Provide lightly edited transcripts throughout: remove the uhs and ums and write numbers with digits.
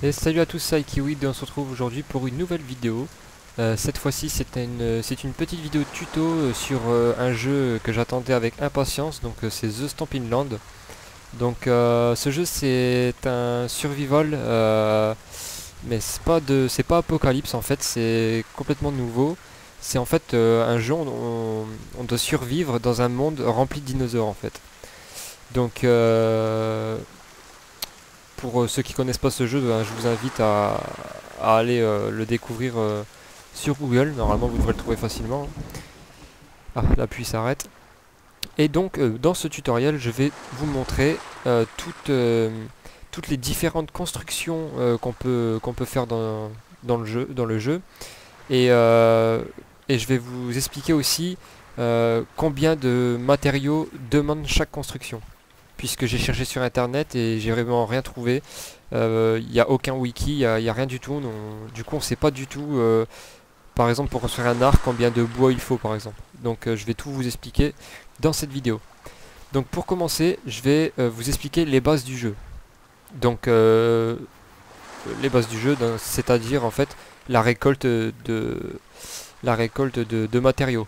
Et salut à tous, c'est Kiwi et on se retrouve aujourd'hui pour une nouvelle vidéo. Cette fois-ci c'est une petite vidéo tuto sur un jeu que j'attendais avec impatience, donc c'est The Stampin' Land. Donc ce jeu c'est un survival, mais c'est pas Apocalypse en fait, c'est complètement nouveau. C'est en fait un jeu où on doit survivre dans un monde rempli de dinosaures en fait. Donc pour ceux qui connaissent pas ce jeu, ben, je vous invite à aller le découvrir sur Google. Normalement, vous devrez le trouver facilement. Ah, l'appui s'arrête. Et donc, dans ce tutoriel, je vais vous montrer toutes les différentes constructions qu'on peut faire dans le jeu. Et, euh, et je vais vous expliquer aussi combien de matériaux demande chaque construction, puisque j'ai cherché sur internet et j'ai vraiment rien trouvé. Il n'y a aucun wiki, il y a rien du tout. Du coup, on sait pas du tout, par exemple, pour construire un arc, combien de bois il faut, par exemple. Donc, je vais tout vous expliquer dans cette vidéo. Donc, pour commencer, je vais vous expliquer les bases du jeu. Donc, les bases du jeu, c'est-à-dire en fait la récolte de matériaux.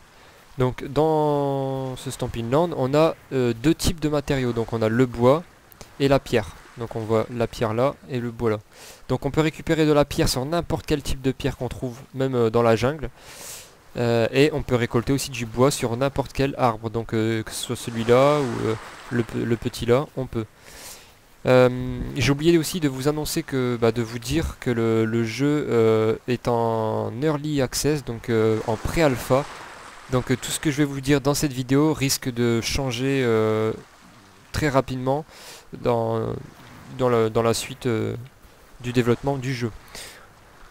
Donc dans ce Stampin' Land, on a deux types de matériaux. Donc on a le bois et la pierre. Donc on voit la pierre là et le bois là. Donc on peut récupérer de la pierre sur n'importe quel type de pierre qu'on trouve, même dans la jungle. Et on peut récolter aussi du bois sur n'importe quel arbre. Donc que ce soit celui-là ou le petit là, on peut. J'ai oublié aussi de vous annoncer de vous dire que le jeu est en early access, donc en pré-alpha. Donc tout ce que je vais vous dire dans cette vidéo risque de changer très rapidement dans, dans la suite du développement du jeu.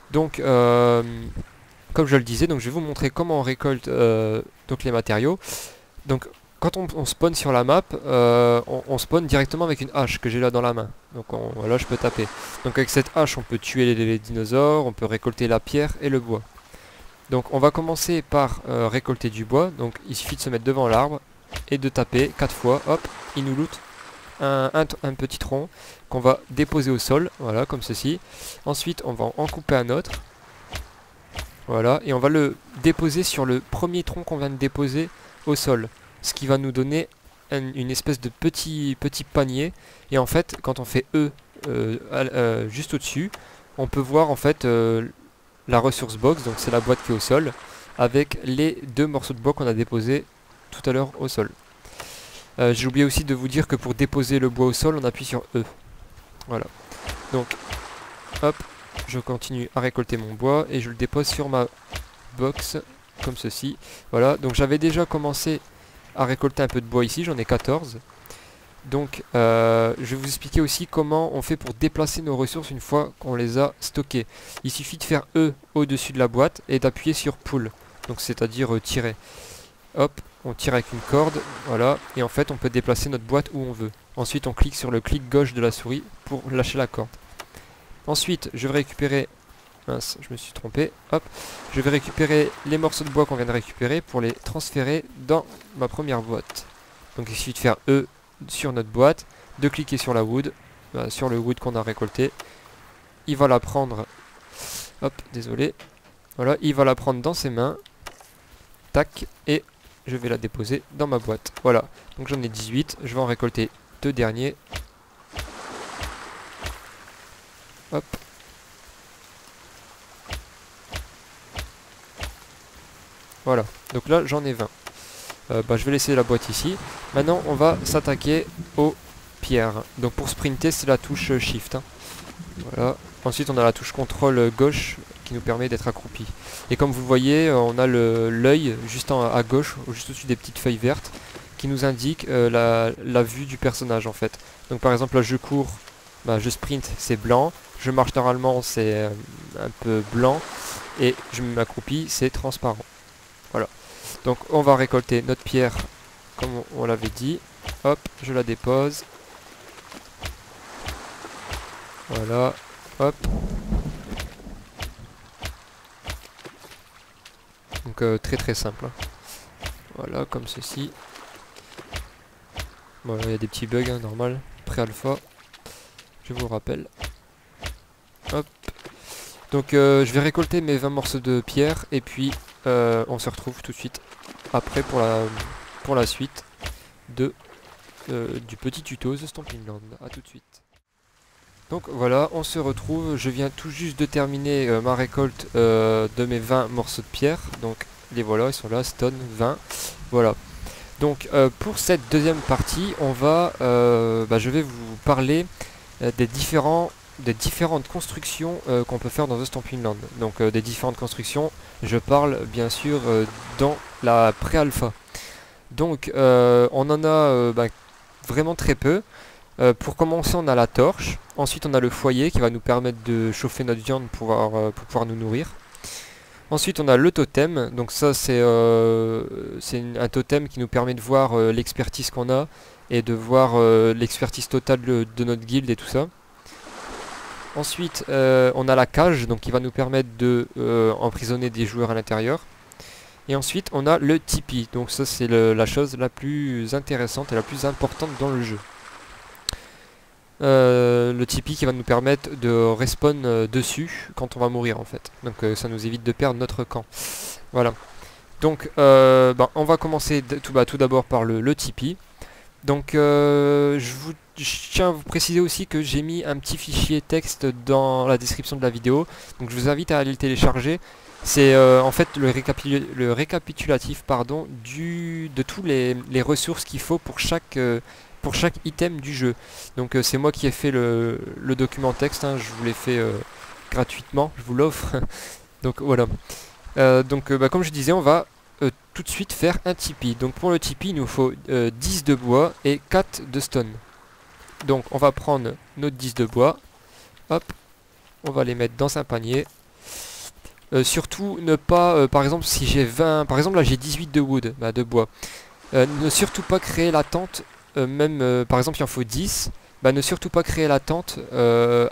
Donc comme je le disais, donc je vais vous montrer comment on récolte donc les matériaux. Donc quand on spawn sur la map, on spawn directement avec une hache que j'ai là dans la main. Donc voilà, je peux taper. Donc avec cette hache, on peut tuer les dinosaures, on peut récolter la pierre et le bois. Donc on va commencer par récolter du bois. Donc il suffit de se mettre devant l'arbre et de taper 4 fois. Hop, il nous loot un petit tronc qu'on va déposer au sol. Voilà, comme ceci. Ensuite on va en couper un autre. Voilà, et on va le déposer sur le premier tronc qu'on vient de déposer au sol. Ce qui va nous donner une espèce de petit panier. Et en fait, quand on fait E juste au-dessus, on peut voir en fait la ressource box, donc c'est la boîte qui est au sol, avec les deux morceaux de bois qu'on a déposés tout à l'heure au sol. J'ai oublié aussi de vous dire que pour déposer le bois au sol, on appuie sur E. Voilà. Donc, hop, je continue à récolter mon bois et je le dépose sur ma box, comme ceci. Voilà, donc j'avais déjà commencé à récolter un peu de bois ici, j'en ai 14. Donc, je vais vous expliquer aussi comment on fait pour déplacer nos ressources une fois qu'on les a stockées. Il suffit de faire E au-dessus de la boîte et d'appuyer sur Pull, donc c'est-à-dire tirer. Hop, on tire avec une corde, voilà, et en fait on peut déplacer notre boîte où on veut. Ensuite on clique sur le clic gauche de la souris pour lâcher la corde. Ensuite, je vais récupérer... Mince, je me suis trompé. Hop, je vais récupérer les morceaux de bois qu'on vient de récupérer pour les transférer dans ma première boîte. Donc il suffit de faire E sur notre boîte, de cliquer sur la wood, sur le wood qu'on a récolté. Il va la prendre, hop, désolé. Voilà, il va la prendre dans ses mains. Tac, et je vais la déposer dans ma boîte. Voilà, donc j'en ai 18, je vais en récolter deux derniers. Hop. Voilà, donc là j'en ai 20. Je vais laisser la boîte ici. Maintenant on va s'attaquer aux pierres. Donc pour sprinter c'est la touche Shift. Hein. Voilà. Ensuite on a la touche contrôle gauche qui nous permet d'être accroupi. Et comme vous voyez on a l'œil juste à gauche, juste au-dessus des petites feuilles vertes, qui nous indique la vue du personnage en fait. Donc par exemple là je cours, je sprint c'est blanc, je marche normalement c'est un peu blanc, et je m'accroupis c'est transparent. Voilà. Donc on va récolter notre pierre comme on l'avait dit. Hop, je la dépose. Voilà. Hop. Donc très simple. Hein. Voilà, comme ceci. Voilà, il y a des petits bugs, hein, normal. Pré-alpha. Je vous rappelle. Hop. Donc je vais récolter mes 20 morceaux de pierre et puis on se retrouve tout de suite après pour la suite de, du petit tuto The Stomping Land. A tout de suite. Donc voilà, on se retrouve, je viens tout juste de terminer ma récolte de mes 20 morceaux de pierre. Donc les voilà, ils sont là, stone 20. Voilà. Donc pour cette deuxième partie, on va, je vais vous parler des différentes constructions qu'on peut faire dans The Stomping Land. Donc des différentes constructions, je parle bien sûr dans la pré-alpha. Donc on en a vraiment très peu. Pour commencer, on a la torche. Ensuite, on a le foyer qui va nous permettre de chauffer notre viande pour pouvoir nous nourrir. Ensuite, on a le totem. Donc ça, c'est un totem qui nous permet de voir l'expertise qu'on a et de voir l'expertise totale de notre guilde et tout ça. Ensuite, on a la cage, donc qui va nous permettre de emprisonner des joueurs à l'intérieur. Et ensuite, on a le tipi. Donc ça, c'est la chose la plus intéressante et la plus importante dans le jeu. Le tipi qui va nous permettre de respawn dessus quand on va mourir en fait. Donc ça nous évite de perdre notre camp. Voilà. Donc on va commencer tout d'abord par le tipi. Donc je tiens à vous préciser aussi que j'ai mis un petit fichier texte dans la description de la vidéo. Donc je vous invite à aller le télécharger. C'est en fait le récapitulatif de tous les ressources qu'il faut pour chaque item du jeu. Donc c'est moi qui ai fait le document texte, hein, je vous l'ai fait gratuitement, je vous l'offre. Donc voilà. Comme je disais, on va tout de suite faire un tipi. Donc pour le tipi, il nous faut 10 de bois et 4 de stone. Donc on va prendre notre 10 de bois, hop, on va les mettre dans un panier. Surtout ne pas, par exemple si j'ai 20, par exemple là j'ai 18 de wood, de bois. Ne surtout pas créer la tente, par exemple il en faut 10, ne surtout pas créer la tente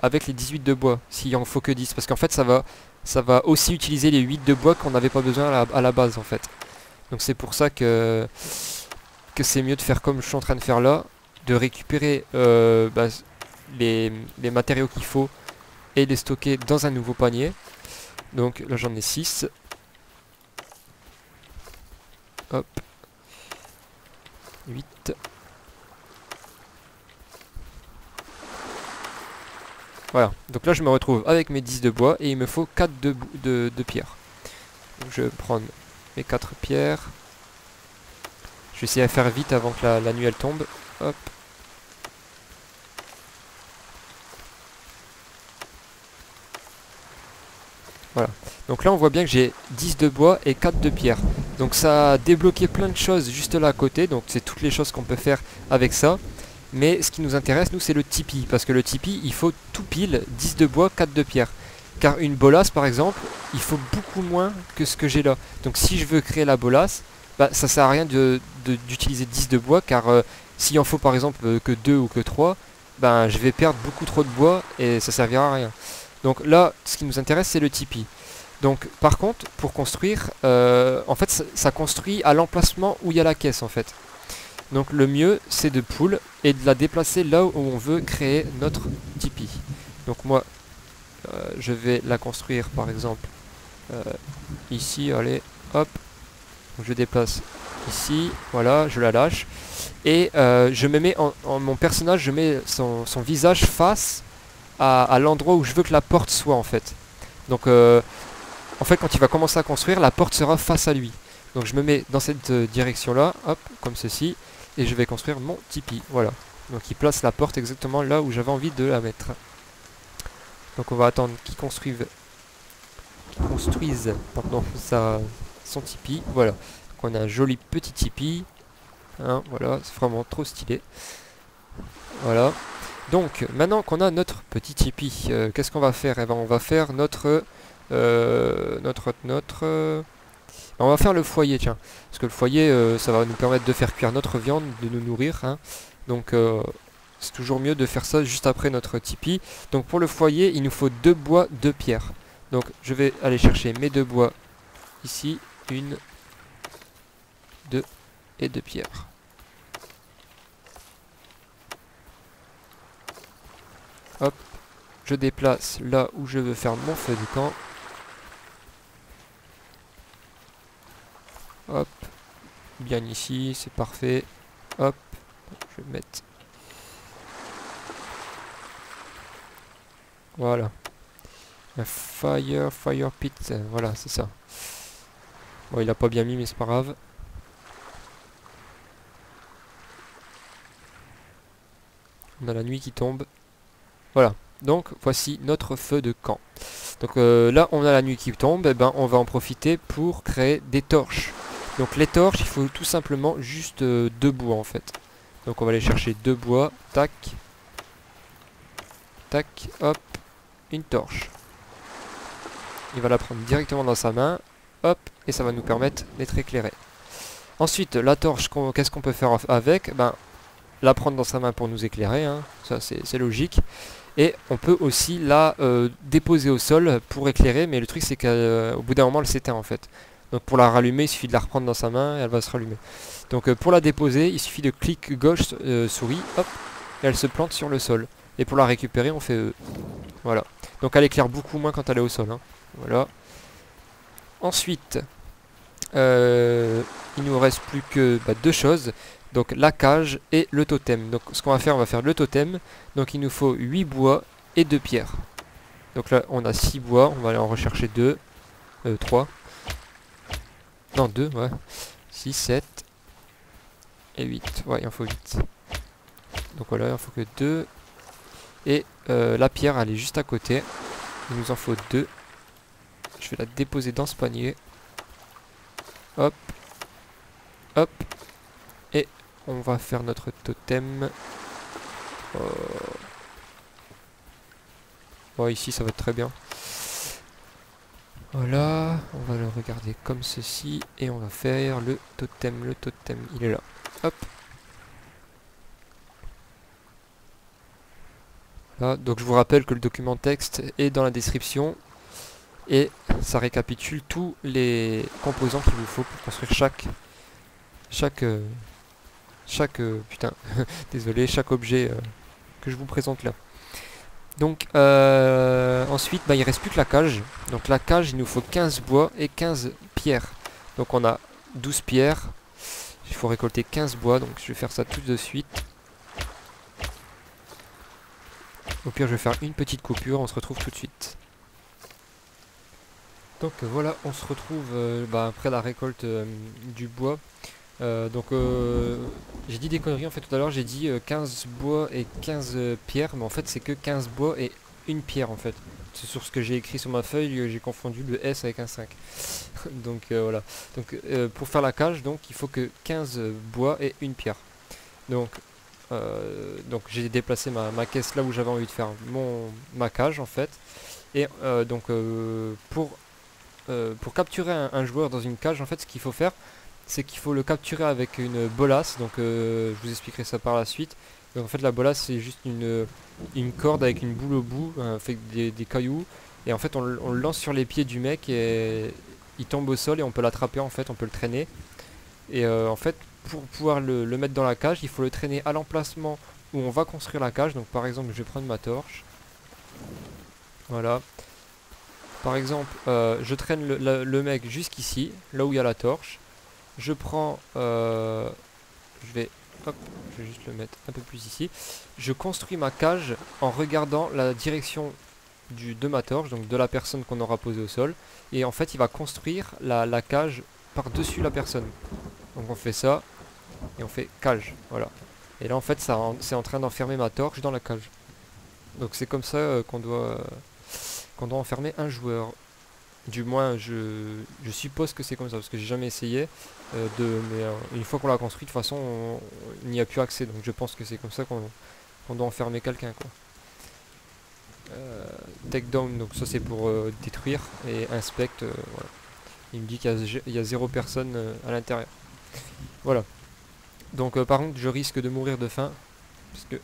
avec les 18 de bois, s'il en faut que 10, parce qu'en fait ça va aussi utiliser les 8 de bois qu'on n'avait pas besoin à la base en fait. Donc c'est pour ça que c'est mieux de faire comme je suis en train de faire là, de récupérer les matériaux qu'il faut et les stocker dans un nouveau panier. Donc là j'en ai 6. Hop. 8. Voilà. Donc là je me retrouve avec mes 10 de bois et il me faut 4 de pierre. Donc je vais prendre mes 4 pierres. Je vais essayer de faire vite avant que la nuit elle tombe. Hop. Voilà. Donc là on voit bien que j'ai 10 de bois et 4 de pierre. Donc ça a débloqué plein de choses juste là à côté. Donc c'est toutes les choses qu'on peut faire avec ça. Mais ce qui nous intéresse nous c'est le tipi. Parce que le tipi il faut tout pile 10 de bois, 4 de pierre. Car une bolasse par exemple, il faut beaucoup moins que ce que j'ai là. Donc si je veux créer la bolasse, ça sert à rien d'utiliser 10 de bois. Car s'il en faut par exemple que 2 ou que 3, je vais perdre beaucoup trop de bois et ça servira à rien. Donc là, ce qui nous intéresse, c'est le tipi. Donc par contre, pour construire, en fait, ça construit à l'emplacement où il y a la caisse, en fait. Donc le mieux, c'est de pull et de la déplacer là où on veut créer notre tipi. Donc moi, je vais la construire, par exemple, ici, allez, hop. Donc, je déplace ici, voilà, je la lâche. Et je me mets mon personnage, je mets son visage face à l'endroit où je veux que la porte soit en fait. Donc en fait quand il va commencer à construire, la porte sera face à lui. Donc je me mets dans cette direction là, hop, comme ceci, et je vais construire mon tipi, voilà. Donc il place la porte exactement là où j'avais envie de la mettre. Donc on va attendre qu'il construise son tipi, voilà. Donc on a un joli petit tipi, hein, voilà, c'est vraiment trop stylé. Voilà. Donc, maintenant qu'on a notre petit tipi, qu'est-ce qu'on va faire? Eh ben, on va faire on va faire le foyer, tiens. Parce que le foyer, ça va nous permettre de faire cuire notre viande, de nous nourrir, hein. Donc, c'est toujours mieux de faire ça juste après notre tipi. Donc, pour le foyer, il nous faut 2 bois, 2 pierres. Donc, je vais aller chercher mes 2 bois ici. 1, 2 et 2 pierres. Hop. je déplace là où je veux faire mon feu de camp. Hop, bien ici, c'est parfait. Hop, je vais mettre. Voilà. Un fire pit, voilà, c'est ça. Bon, il a pas bien mis, mais c'est pas grave. On a la nuit qui tombe. Voilà. Donc, voici notre feu de camp. Donc là, on a la nuit qui tombe. Et ben, on va en profiter pour créer des torches. Donc, les torches, il faut tout simplement juste 2 bois, en fait. Donc, on va aller chercher 2 bois. Tac. Tac. Hop. Une torche. Il va la prendre directement dans sa main. Hop. Et ça va nous permettre d'être éclairé. Ensuite, la torche, qu'est-ce qu'on peut faire avec? Ben, la prendre dans sa main pour nous éclairer, hein. Ça c'est logique. Et on peut aussi la déposer au sol pour éclairer, mais le truc c'est qu'au bout d'un moment elle s'éteint en fait. Donc pour la rallumer, il suffit de la reprendre dans sa main et elle va se rallumer. Donc pour la déposer, il suffit de clic gauche souris, hop, et elle se plante sur le sol. Et pour la récupérer, on fait E. Voilà. Donc elle éclaire beaucoup moins quand elle est au sol, hein. Voilà. Ensuite, il nous reste plus que 2 choses. Donc la cage et le totem. Donc ce qu'on va faire, on va faire le totem. Donc il nous faut 8 bois et 2 pierres. Donc là on a 6 bois, on va aller en rechercher 2. 3. Non 2, ouais. 6, 7 et 8. Ouais, il en faut 8. Donc voilà, il en faut que 2. Et la pierre elle est juste à côté. Il nous en faut 2. Je vais la déposer dans ce panier. Hop. Hop. Et on va faire notre totem. Bon, ici ça va être très bien. Voilà, on va le regarder comme ceci. Et on va faire le totem. Le totem, il est là. Hop. Là, donc je vous rappelle que le document texte est dans la description. Et ça récapitule tous les composants qu'il vous faut pour construire putain, désolé, chaque objet que je vous présente là. Donc ensuite, il reste plus que la cage. Donc la cage, il nous faut 15 bois et 15 pierres. Donc on a 12 pierres. Il faut récolter 15 bois, donc je vais faire ça tout de suite. Au pire, je vais faire une petite coupure, on se retrouve tout de suite. Donc voilà, on se retrouve après la récolte du bois. J'ai dit des conneries en fait tout à l'heure, j'ai dit 15 bois et 15 pierres, mais en fait c'est que 15 bois et une pierre en fait. C'est sur ce que j'ai écrit sur ma feuille, j'ai confondu le S avec un 5. Donc voilà. Donc pour faire la cage, donc il faut que 15 bois et une pierre. Donc j'ai déplacé ma caisse là où j'avais envie de faire ma cage en fait. Et pour capturer un joueur dans une cage, en fait ce qu'il faut faire, c'est qu'il faut le capturer avec une bolasse. Donc je vous expliquerai ça par la suite. Donc en fait la bolasse c'est juste une corde avec une boule au bout, fait des cailloux. Et en fait on le lance sur les pieds du mec et il tombe au sol et on peut l'attraper en fait, on peut le traîner. Et en fait pour pouvoir le mettre dans la cage, il faut le traîner à l'emplacement où on va construire la cage. Donc par exemple je vais prendre ma torche. Voilà. Par exemple, je traîne le mec jusqu'ici, là où il y a la torche. Je prends... je vais juste le mettre un peu plus ici. Je construis ma cage en regardant la direction de ma torche, donc de la personne qu'on aura posée au sol. Et en fait, il va construire la cage par-dessus la personne. Donc on fait ça, et on fait cage, voilà. Et là, en fait, c'est en train d'enfermer ma torche dans la cage. Donc c'est comme ça qu'on doit enfermer un joueur. Du moins, je suppose que c'est comme ça, parce que j'ai jamais essayé. Mais une fois qu'on l'a construit, de toute façon, il n'y a plus accès. Donc je pense que c'est comme ça qu'on doit enfermer quelqu'un, quoi. Take down, donc ça c'est pour détruire. Et inspect, voilà. Il me dit qu'il y a 0 personne à l'intérieur. Voilà. Donc par contre, je risque de mourir de faim. Parce que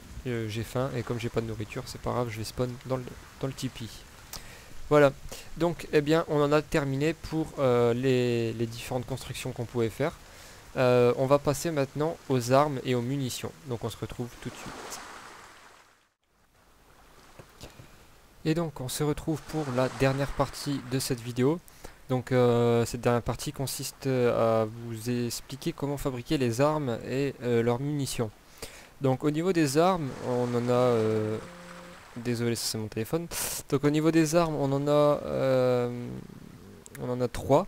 j'ai faim, et comme j'ai pas de nourriture, c'est pas grave, je vais spawn dans le tipi. Voilà, donc eh bien on en a terminé pour les différentes constructions qu'on pouvait faire. On va passer maintenant aux armes et aux munitions. Donc on se retrouve tout de suite. Et donc on se retrouve pour la dernière partie de cette vidéo. Donc cette dernière partie consiste à vous expliquer comment fabriquer les armes et leurs munitions. Donc au niveau des armes, on en a... désolé, ça c'est mon téléphone. Donc au niveau des armes, on en a trois.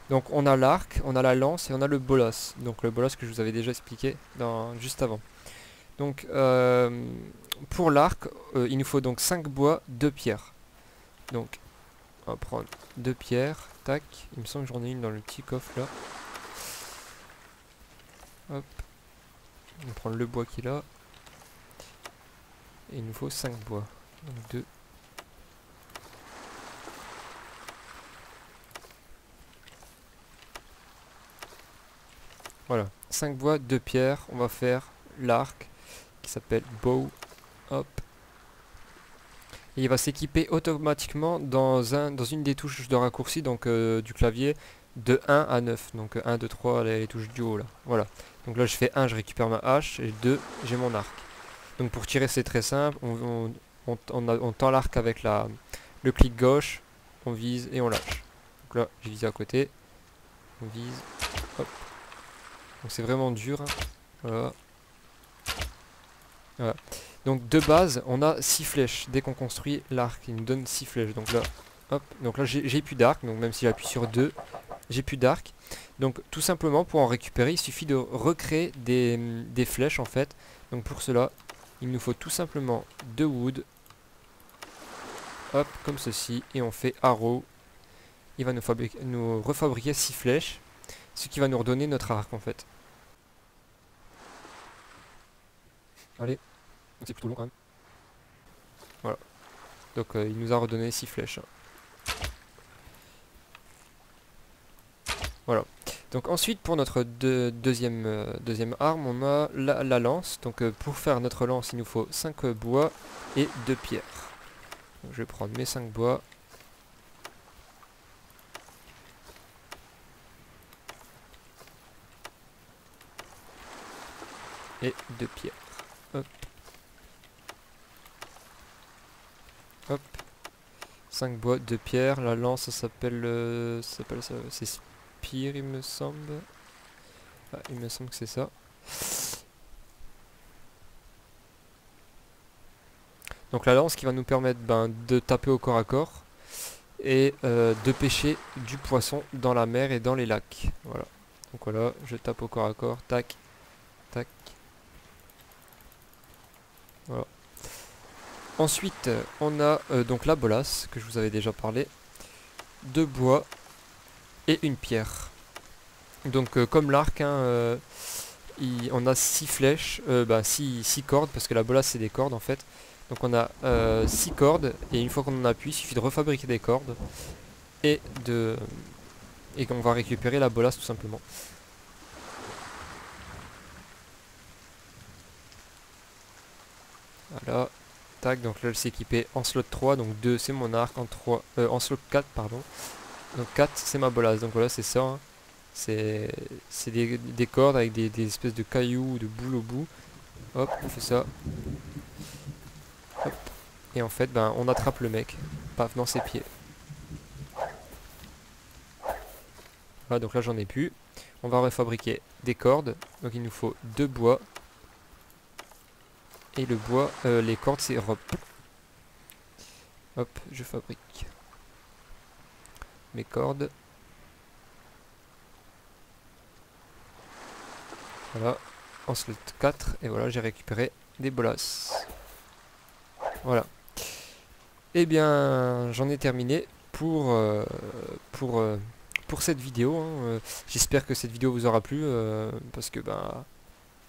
Donc on a l'arc, on a la lance et on a le bolas. Donc le bolas que je vous avais déjà expliqué juste avant. Donc pour l'arc, il nous faut donc 5 bois, 2 pierres. Donc on va prendre 2 pierres, tac. Il me semble que j'en ai une dans le petit coffre là. Hop. On va prendre le bois qu'il a. Et il nous faut 5 bois. Donc 2. Voilà. 5 bois, 2 pierres. On va faire l'arc qui s'appelle bow. Hop. Et il va s'équiper automatiquement dans une des touches de raccourci donc du clavier de 1 à 9. Donc 1, 2, 3, les touches du haut là. Voilà. Donc là je fais 1, je récupère ma hache et 2, j'ai mon arc. Donc pour tirer c'est très simple, on tend l'arc avec le clic gauche, on vise et on lâche. Donc là j'ai visé à côté, on vise, hop. Donc c'est vraiment dur, hein. Voilà. Voilà. Donc de base on a 6 flèches, dès qu'on construit l'arc il nous donne 6 flèches. Donc là, hop, donc là j'ai plus d'arc, donc même si j'appuie sur 2, j'ai plus d'arc. Donc tout simplement pour en récupérer il suffit de recréer des flèches en fait. Donc pour cela il nous faut tout simplement 2 wood, hop, comme ceci, et on fait arrow. Il va nous refabriquer 6 flèches, ce qui va nous redonner notre arc en fait. Allez, c'est plutôt long quand même. Voilà, donc il nous a redonné 6 flèches. Voilà. Donc ensuite pour notre deuxième arme, on a la lance. Donc pour faire notre lance, il nous faut 5 bois et 2 pierres. Donc, je vais prendre mes 5 bois. Et 2 pierres. Hop. Hop. 5 bois, 2 pierres. La lance, ça s'appelle... c'est Spire, il me semble. Ah, il me semble que c'est ça. Donc la lance qui va nous permettre de taper au corps à corps. Et de pêcher du poisson dans la mer et dans les lacs. Voilà. Donc voilà, je tape au corps à corps. Tac. Tac. Voilà. Ensuite, on a donc la bolas, que je vous avais déjà parlé. 2 bois et une pierre. Donc comme l'arc, hein, on a 6 flèches, 6 cordes, parce que la bolas c'est des cordes en fait. Donc on a 6 cordes, et une fois qu'on en appuie, il suffit de refabriquer des cordes, et qu'on va récupérer la bolas tout simplement. Voilà. Tac, donc là elle s'est équipée en slot 3, donc 2 c'est mon arc, en slot 4 pardon. Donc 4 c'est ma bolas, donc voilà c'est ça, hein. C'est des cordes avec des espèces de cailloux ou de boules au bout. Hop, on fait ça. Hop. Et en fait on attrape le mec, paf, dans ses pieds. Voilà, donc là j'en ai plus. On va refabriquer des cordes, donc il nous faut 2 bois. Et le bois, les cordes c'est rope. Hop, je fabrique mes cordes. Voilà, en slot 4, et voilà, j'ai récupéré des bolas. Voilà. Et bien, j'en ai terminé pour cette vidéo, hein. J'espère que cette vidéo vous aura plu, parce que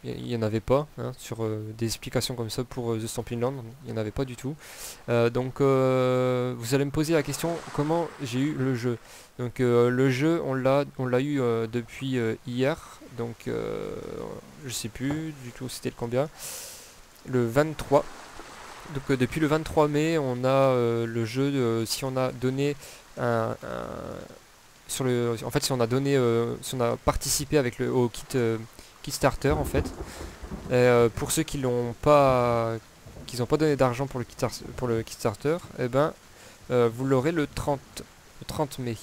il n'y en avait pas, hein, sur des explications comme ça pour The Stampin' Land, il n'y en avait pas du tout. Donc vous allez me poser la question comment j'ai eu le jeu. Donc le jeu on l'a eu depuis hier, donc je sais plus du tout c'était le combien, le 23. Donc depuis le 23 mai on a le jeu, si on a donné en fait si on a donné si on a participé avec au kit Kickstarter en fait. Pour ceux qui l'ont pas qu'ils n'ont pas donné d'argent pour le Kickstarter, eh ben, vous l'aurez le 30 mai.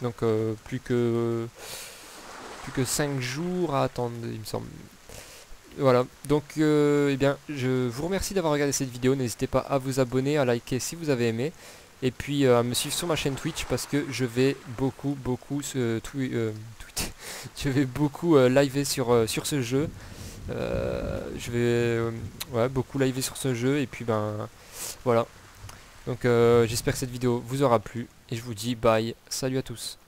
Donc plus que 5 jours à attendre, il me semble. Voilà, donc eh bien, je vous remercie d'avoir regardé cette vidéo. N'hésitez pas à vous abonner, à liker si vous avez aimé. Et puis à me suivre sur ma chaîne Twitch parce que je vais beaucoup je vais beaucoup liver sur ce jeu. Je vais ouais, beaucoup liver sur ce jeu. Et puis ben voilà. Donc j'espère que cette vidéo vous aura plu. Et je vous dis bye, salut à tous.